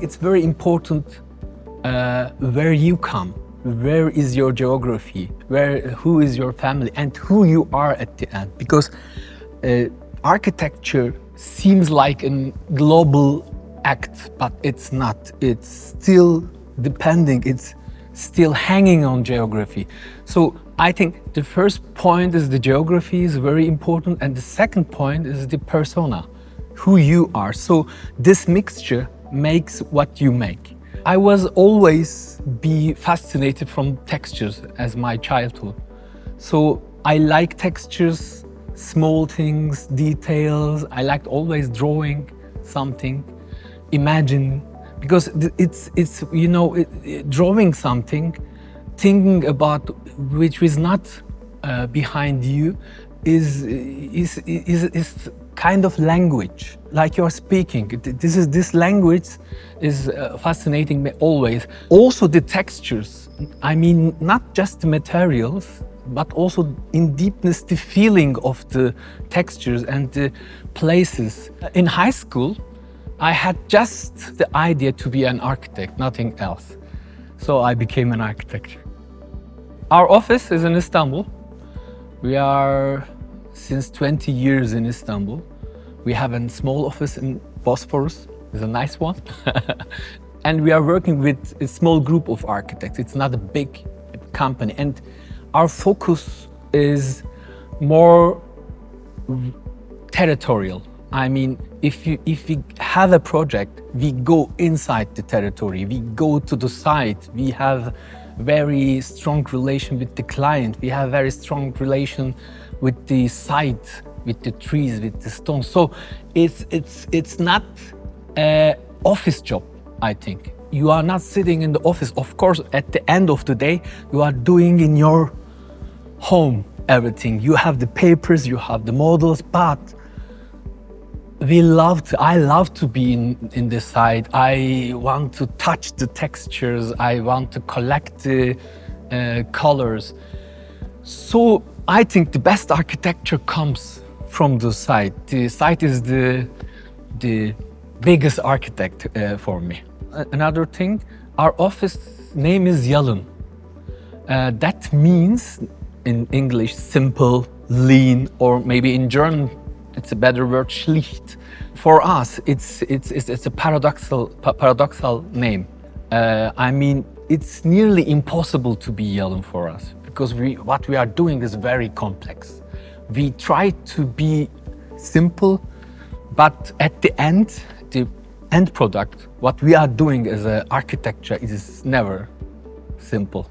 it's very important where you come, where is your geography, who is your family, and who you are at the end. Because architecture seems like a global act, but it's not. It's still depending, it's still hanging on geography. So I think the first point is the geography is very important, and the second point is the persona, who you are. So this mixture makes what you make. I was always be fascinated from textures as my childhood. So I like textures, small things, details. I liked always drawing something, imagine, because it's you know, drawing something, thinking about which is not behind you is kind of language, like you're speaking. This language is fascinating me always. Also the textures, I mean, not just the materials, but also in deepness, the feeling of the textures and the places. In high school, I had just the idea to be an architect, nothing else. So I became an architect. Our office is in Istanbul. We are since 20 years in Istanbul. We have a small office in Bosphorus, it's a nice one. And we are working with a small group of architects. It's not a big company. And our focus is more territorial. I mean, if we have a project, we go inside the territory, we go to the site, we have very strong relation with the client, we have very strong relation with the site, with the trees, with the stones. So it's not an office job, I think. You are not sitting in the office. Of course, at the end of the day, you are doing in your home everything. You have the papers, you have the models, but I love to be in the site. I want to touch the textures. I want to collect the colors. So I think the best architecture comes from the site. The site is the biggest architect for me. Another thing, our office name is Yalın. That means in English simple, lean, or maybe in German it's a better word, schlicht. For us, it's a paradoxal name. I mean, it's nearly impossible to be Yalın for us because what we are doing is very complex. We try to be simple, but at the end product, what we are doing as an architecture is never simple.